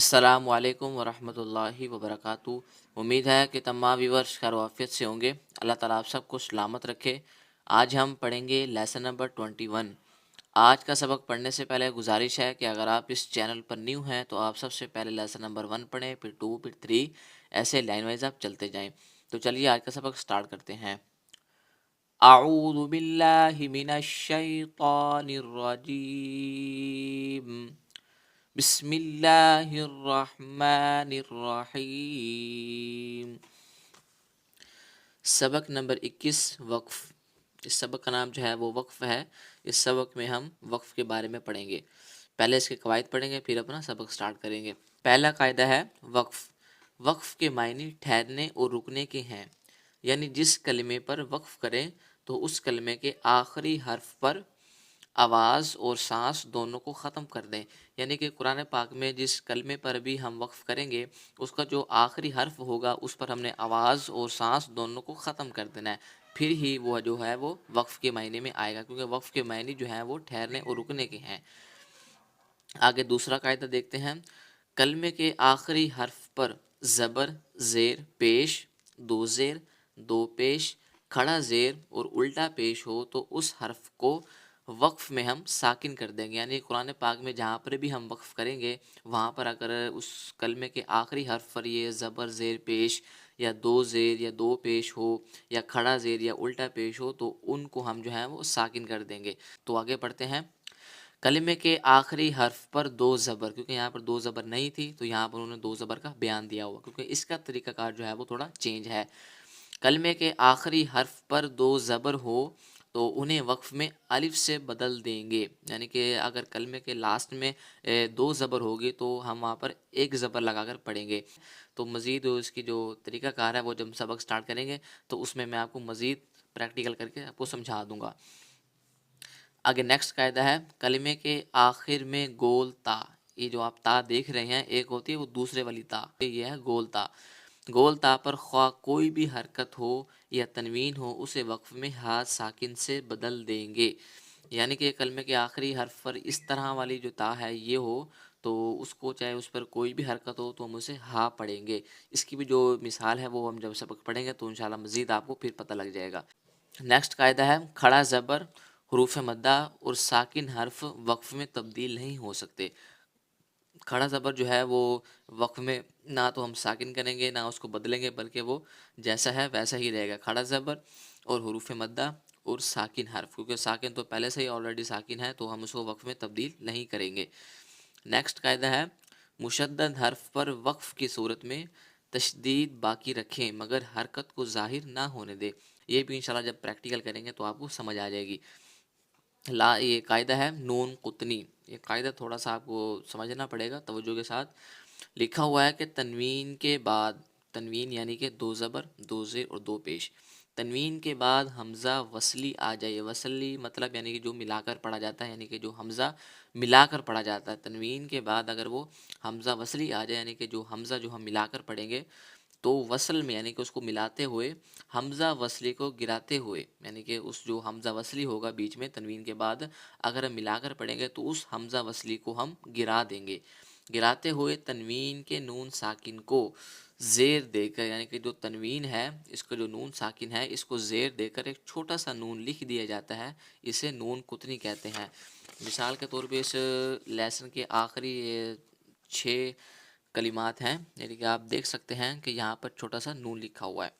अस्सलामु अलैकुम वरहमतुल्लाहि वबरकातुहू। उम्मीद है कि तमाम व्यूअर्स खैर आफियत से होंगे। अल्लाह ताला आप सबको सलामत रखे। आज हम पढ़ेंगे लेसन नंबर 21। आज का सबक पढ़ने से पहले गुजारिश है कि अगर आप इस चैनल पर न्यू हैं तो आप सबसे पहले लेसन नंबर 1 पढ़ें, फिर 2, फिर 3, ऐसे लाइन वाइज आप चलते जाएं। तो चलिए आज का सबक स्टार्ट करते हैं। अऊज़ु बिल्लाहि मिनश शैतानिर रजीम। बिस्मिल्लाहिर्रहमानिर्रहीम। सबक नंबर 21 वक्फ। इस सबक का नाम जो है वो वक्फ है। इस सबक में हम वक्फ के बारे में पढ़ेंगे। पहले इसके कवायद पढ़ेंगे, फिर अपना सबक स्टार्ट करेंगे। पहला कायदा है वक्फ। वक्फ के मायने ठहरने और रुकने के हैं, यानी जिस कलमे पर वक्फ करें तो उस कलमे के आखिरी हर्फ पर आवाज़ और सांस दोनों को ख़त्म कर दें। यानी कि कुरान पाक में जिस कलमे पर भी हम वक्फ करेंगे उसका जो आखिरी हर्फ होगा उस पर हमने आवाज़ और सांस दोनों को ख़त्म कर देना है, फिर ही वो जो है वो वक्फ के मायने में आएगा, क्योंकि वक्फ के मायने जो हैं वो ठहरने और रुकने के हैं। आगे दूसरा कायदा देखते हैं। कलमे के आखिरी हर्फ पर ज़बर, ज़ेर, पेश, दो ज़ेर, दो पेश, खड़ा ज़ेर और उल्टा पेश हो तो उस हर्फ को वक्फ में हम साकिन कर देंगे। यानी कुरान पाक में जहाँ पर भी हम वक्फ करेंगे वहाँ पर अगर उस कलमे के आखिरी हर्फ पर ये ज़बर, ज़ेर, पेश या दो ज़ेर या दो पेश हो या खड़ा ज़ेर या उल्टा पेश हो तो उनको हम जो है वो साकिन कर देंगे। तो आगे पढ़ते हैं। कलमे के आखिरी हर्फ पर दो ज़बर, क्योंकि यहाँ पर दो ज़बर नहीं थी तो यहाँ पर उन्होंने दो ज़बर का बयान दिया हुआ, क्योंकि इसका तरीक़ाकार जो है वो थोड़ा चेंज है। कलमे के आखिरी हर्फ पर दो ज़बर हो तो उन्हें वक्फ में अलिफ से बदल देंगे। यानी कि अगर कलमे के लास्ट में दो ज़बर होगी तो हम वहाँ पर एक ज़बर लगाकर पढ़ेंगे। तो मज़ीद इसकी जो तरीक़ाकार है वो जब सबक स्टार्ट करेंगे तो उसमें मैं आपको मज़ीद प्रैक्टिकल करके आपको समझा दूँगा। आगे नेक्स्ट कायदा है। कलमे के आखिर में गोल ता, ये जो आप ता देख रहे हैं एक होती है वो दूसरे वाली ता, ये है गोल ता। गोल ता पर ख्वा कोई भी हरकत हो या तनवीन हो उसे वक्फ में हाथ साकिन से बदल देंगे। यानी कि कलमे के आखिरी हर्फ पर इस तरह वाली जो ता है ये हो तो उसको चाहे उस पर कोई भी हरकत हो तो हम उसे हा पढ़ेंगे। इसकी भी जो मिसाल है वो हम जब सबक पढ़ेंगे तो इंशाल्लाह मज़ीद आपको फिर पता लग जाएगा। नेक्स्ट कायदा है खड़ा ज़बर, हरूफ मद्दा और साकिन हर्फ वक्फ में तब्दील नहीं हो सकते। खड़ा ज़बर जो है वो वक्फ में ना तो हम साकिन करेंगे ना उसको बदलेंगे, बल्कि वो जैसा है वैसा ही रहेगा। खड़ा ज़बर और हरूफ मद्दा और साकिन हर्फ, क्योंकि साकिन तो पहले से ही ऑलरेडी साकिन है तो हम उसको वक्फ में तब्दील नहीं करेंगे। नेक्स्ट कायदा है मुशद्दद हर्फ पर वक्फ की सूरत में तशदीद बाकी रखें मगर हरकत को ज़ाहिर ना होने दे। ये भी इंशाल्लाह जब प्रैक्टिकल करेंगे तो आपको समझ आ जाएगी। ला ये कायदा है नून कुतनी। ये कायदा थोड़ा सा आपको समझना पड़ेगा तवज्जो के साथ। लिखा हुआ है कि तनवीन के बाद, तनवीन यानी कि दो ज़बर, दो ज़ेर और दो पेश, तनवीन के बाद हमज़ा वसली आ जाए। वसली मतलब यानी कि जो मिलाकर पढ़ा जाता है, यानी कि जो हमज़ा मिलाकर पढ़ा जाता है। तनवीन के बाद अगर वो हमज़ा वसली आ जाए, यानी कि जो हमज़ा जो हम मिलाकर पढ़ेंगे तो वसल में यानी कि उसको मिलाते हुए हमज़ा वसली को गिराते हुए, यानी कि उस जो हमज़ा वसली होगा बीच में तनवीन के बाद अगर हम मिलाकर पढ़ेंगे तो उस हमज़ा वसली को हम गिरा देंगे। गिराते हुए तनवीन के नून साकिन को ज़ेर देकर, यानी कि जो तनवीन है इसका जो नून साकिन है इसको ज़ेर देकर एक छोटा सा नून लिख दिया जाता है। इसे नून कुतनी कहते हैं। मिसाल के तौर पे इस लेसन के आखिरी 6 कलिमात हैं, यानी कि आप देख सकते हैं कि यहाँ पर छोटा सा नून लिखा हुआ है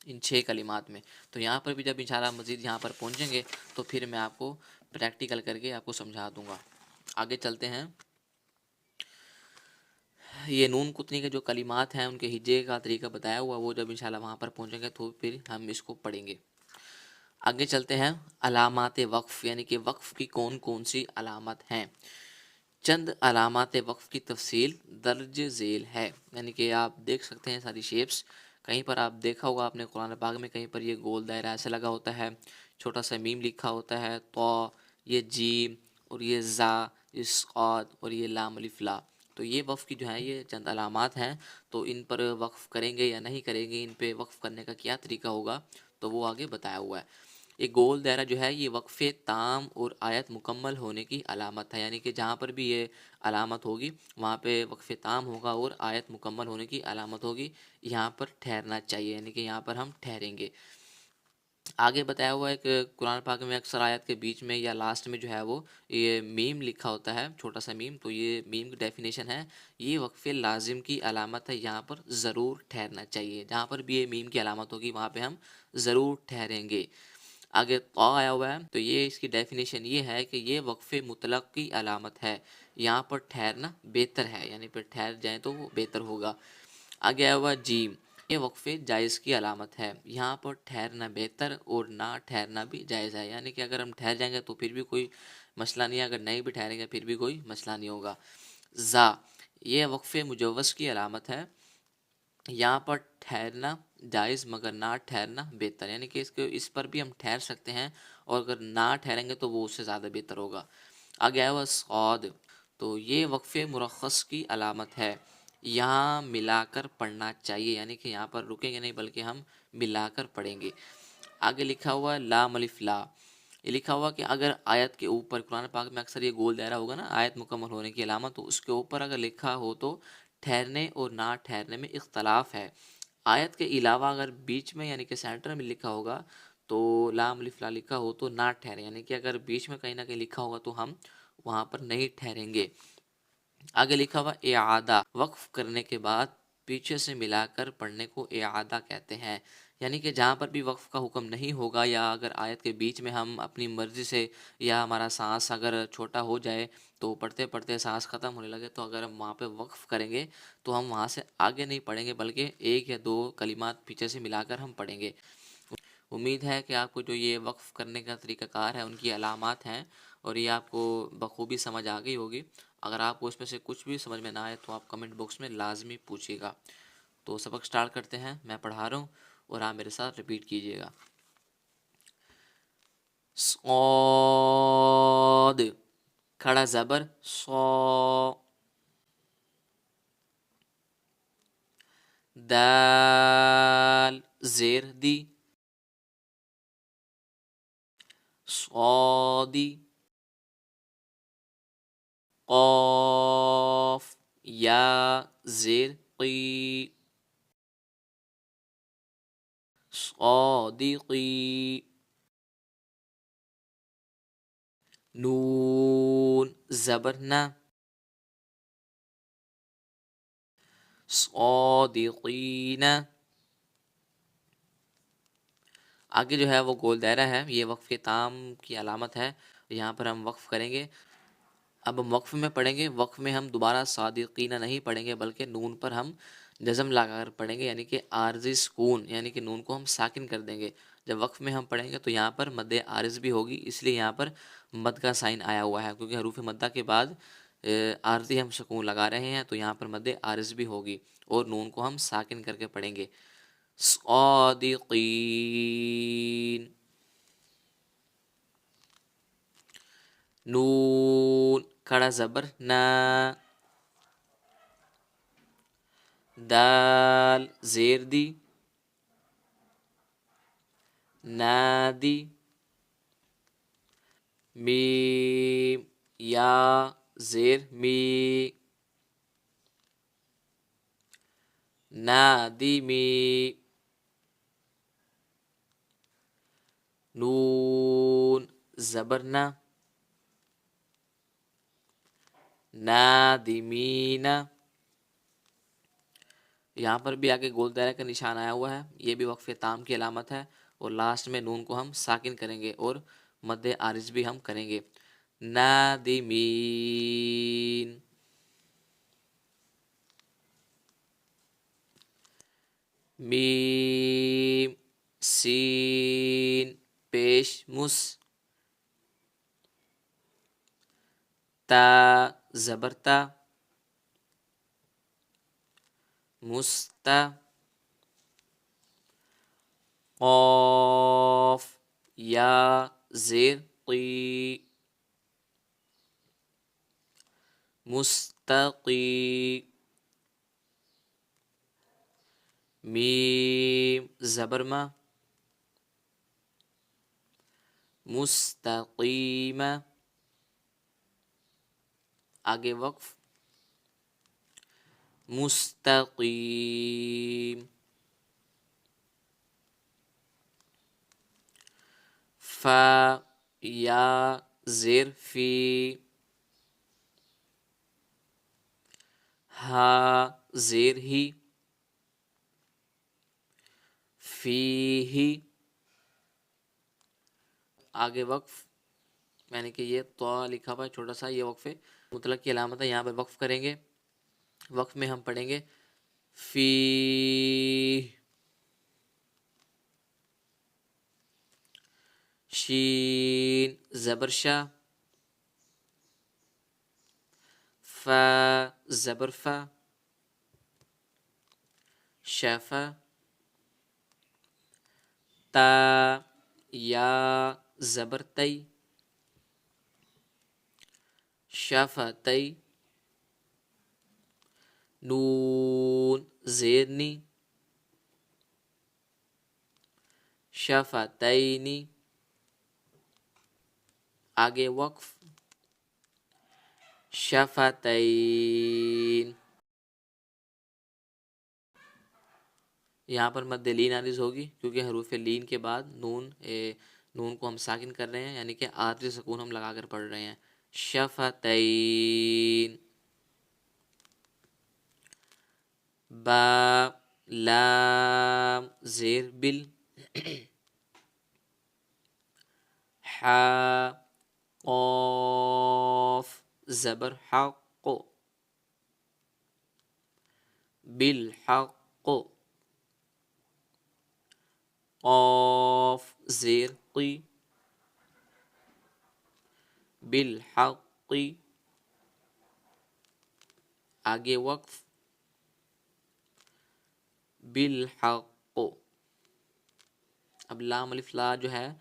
इन 6 कलिमात में। तो यहाँ पर भी जब इंशाल्लाह मज़ीद यहाँ पर पहुँचेंगे तो फिर मैं आपको प्रैक्टिकल करके आपको समझा दूँगा। आगे चलते हैं। ये नून कुतनी के जो कलिमात हैं उनके हिज्जे का तरीका बताया हुआ, वो जब इंशाल्लाह वहाँ पर पहुँचेंगे तो फिर हम इसको पढ़ेंगे। आगे चलते हैं। अलामात वक्फ़, यानी कि वक्फ़ की कौन कौन सी अलामत हैं। चंद अलामात वक्फ़ की तफसील दर्ज झेल है। यानी कि आप देख सकते हैं सारी शेप्स। कहीं पर आप देखा होगा आपने कुरान पाक में, कहीं पर ये गोल दायरा ऐसे लगा होता है, छोटा सा मीम लिखा होता है, तो ये जीम और ये ज़ा, ये स्वाद और ये लाम अलिफ ला। तो ये वक्फ़ की जो है ये चंद अलामात हैं। तो इन पर वक्फ़ करेंगे या नहीं करेंगे, इन पे वक्फ़ करने का क्या तरीका होगा तो वो आगे बताया हुआ है। یہ گول دائرہ جو ہے یہ وقف تام اور آیت مکمل ہونے کی علامت ہے، یعنی کہ جہاں پر بھی یہ علامت ہوگی وہاں پہ وقف تام ہوگا اور آیت مکمل ہونے کی علامت ہوگی، یہاں پر ٹھہرنا چاہیے، یعنی کہ یہاں پر ہم ٹھہریں گے۔ آگے بتایا ہوا ہے کہ قرآن پاک میں اکثر آیت کے بیچ میں یا لاسٹ میں جو ہے وہ یہ میم لکھا ہوتا ہے، چھوٹا سا میم، تو یہ میم کی ڈیفینیشن ہے، یہ وقف لازم کی علامت ہے، یہاں پر ضرور ٹھہرنا چاہیے، جہاں پر بھی یہ میم کی علامت ہوگی وہاں پہ ہم ضرور ٹھہریں گے۔ آگے طا آیا ہوا ہے، تو یہ اس کی ڈیفینیشن یہ ہے کہ یہ وقف مطلق کی علامت ہے، یہاں پر ٹھہرنا بہتر ہے، یعنی پھر ٹھہر جائیں تو وہ بہتر ہوگا۔ آگے آیا ہوا جیم، یہ وقف جائز کی علامت ہے، یہاں پر ٹھہرنا بہتر اور نہ ٹھہرنا بھی جائز ہے، یعنی کہ اگر ہم ٹھہر جائیں گے تو پھر بھی کوئی مسئلہ نہیں ہے، اگر نہیں بھی ٹھہریں گے پھر بھی کوئی مسئلہ نہیں ہوگا۔ زا، یہ وقف مجوز کی علامت ہے، یہاں پر ٹھہرنا جائز مگر نہ ٹھہرنا بہتر، یعنی کہ اس پر بھی ہم ٹھہر سکتے ہیں، اور اگر نہ ٹھہریں گے تو وہ اس سے زیادہ بہتر ہوگا۔ آگے آیا ہوا صاد، تو یہ وقف مرخص کی علامت ہے، یہاں ملا کر پڑھنا چاہیے، یعنی کہ یہاں پر رکیں گے نہیں بلکہ ہم ملا کر پڑھیں گے۔ آگے لکھا ہوا لام الف لا، یہ لکھا ہوا کہ اگر آیت کے اوپر، قرآن پاک میں اکثر یہ گول دائرہ ہوگا نا آیت مکمل ہونے کی علامت، تو اس کے اوپر اگر لکھا ہو تو ٹھہرنے اور نہ ٹھہرنے میں اختلاف ہے۔ آیت کے علاوہ اگر بیچ میں یعنی کہ سینٹر میں لکھا ہوگا تو لام الف لا لکھا ہو تو نہ ٹھہرے، یعنی کہ اگر بیچ میں کہیں نہ کہیں لکھا ہوگا تو ہم وہاں پر نہیں ٹھہریں گے۔ آگے لکھا ہوا اعادہ، وقف کرنے کے بعد پیچھے سے ملا کر پڑھنے کو اعادہ کہتے ہیں، یعنی کہ جہاں پر بھی وقف کا حکم نہیں ہوگا، یا اگر آیت کے بیچ میں ہم اپنی مرضی سے، یا ہمارا سانس اگر چھوٹا ہو جائے تو پڑھتے پڑھتے سانس ختم ہونے لگے، تو اگر ہم وہاں پہ وقف کریں گے تو ہم وہاں سے آگے نہیں پڑھیں گے بلکہ ایک یا دو کلمات پیچھے سے ملا کر ہم پڑھیں گے۔ امید ہے کہ آپ کو جو یہ وقف کرنے کا طریقہ کار ہے ان کی علامات ہیں اور یہ آپ کو بخوبی سمجھ آ گئی ہوگی۔ اگر آپ کو اس میں سے کچھ بھی سمجھ میں نہ آئے تو آپ کمنٹ باکس میں لازمی پوچھیے گا۔ تو سبق سٹارٹ کرتے ہیں، میں پڑھا رہا ہوں اور آپ میرے ساتھ ریپیٹ کیجیے گا۔ صاد، کھڑا زبر صو، دال زیر دی، صادی، قاف یا زیر قی، صادقی، نون زبر نہ، صادقین۔ آگے جو ہے وہ گول دائرہ ہے، یہ وقف تام کی علامت ہے، یہاں پر ہم وقف کریں گے۔ اب ہم وقف میں پڑھیں گے، وقف میں ہم دوبارہ صادقین نہیں پڑھیں گے بلکہ نون پر ہم جزم لگا کر پڑھیں گے، یعنی کہ عارضی سکون، یعنی کہ نون کو ہم ساکن کر دیں گے۔ جب وقف میں ہم پڑھیں گے تو یہاں پر مد عارض بھی ہوگی، اس لیے یہاں پر مد کا سائن آیا ہوا ہے، کیونکہ حروف مدہ کے بعد عارضی ہم سکون لگا رہے ہیں، تو یہاں پر مد عارض بھی ہوگی اور نون کو ہم ساکن کر کے پڑھیں گے۔ صادقین، نون کھڑا زبر نا، دال زیر دی، نادی، میم یا زیر می، نادمی، نون زبر نا، نادمین۔ یہاں پر بھی آگے گول دائرہ کا نشان آیا ہوا ہے، یہ بھی وقف تام کی علامت ہے، اور لاسٹ میں نون کو ہم ساکن کریں گے اور مد عارض بھی ہم کریں گے۔ نادمین، میم سین پیش مس، تا زبرتا، مستا، قاف یا زیر قی، مستقی، میم زبر ما، مستقیم. آگے وقف مستقیم. فا یا زیر فی. ہا زیر ہی. فی ہی. آگے وقف یعنی کہ یہ تو لکھا ہوا ہے چھوٹا سا، یہ وقف مطلق کی علامت ہے. یہاں پر وقف کریں گے. وقف میں ہم پڑھیں گے فی شین زبر شا. فا زبر فا. شفا. تا یا زبر تی. شفتی. نون زیرنی. شفتینی. آگے وقف شفتین. یہاں پر مد لین عارض ہوگی کیونکہ حروف لین کے بعد نون کو ہم ساکن کر رہے ہیں، یعنی کہ آخری سکون ہم لگا کر پڑھ رہے ہیں. شفتین. با لام زیر بل. حا قاف زبر حق. بالحق. قاف زیر قی. بالحق. آگے وقف بالحق. اب لام الف لا جو ہے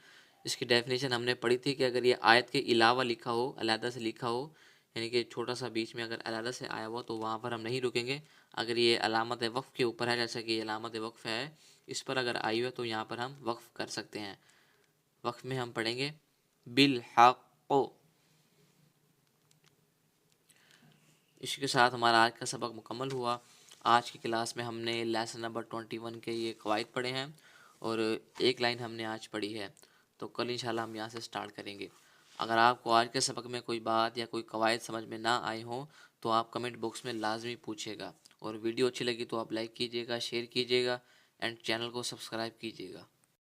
اس کی ڈیفینیشن ہم نے پڑھی تھی کہ اگر یہ آیت کے علاوہ لکھا ہو، علیحدہ سے لکھا ہو، یعنی کہ چھوٹا سا بیچ میں اگر علیحدہ سے آیا ہوا تو وہاں پر ہم نہیں رکیں گے. اگر یہ علامت وقف کے اوپر ہے، جیسا کہ یہ علامت وقف ہے اس پر اگر آئی ہو تو یہاں پر ہم وقف کر سکتے ہیں. وقف میں ہم پڑھیں گے بالحق. اس کے ساتھ ہمارا آج کا سبق مکمل ہوا. آج کی کلاس میں ہم نے لیسن نمبر 21 کے یہ قواعد پڑھے ہیں اور ایک لائن ہم نے آج پڑھی ہے. تو کل انشاءاللہ ہم یہاں سے سٹارٹ کریں گے. اگر آپ کو آج کے سبق میں کوئی بات یا کوئی قواعد سمجھ میں نہ آئے ہوں تو آپ کمنٹ باکس میں لازمی پوچھیے گا. اور ویڈیو اچھی لگی تو آپ لائک کیجیے گا، شیئر کیجیے گا اینڈ چینل کو سبسکرائب کیجیے گا.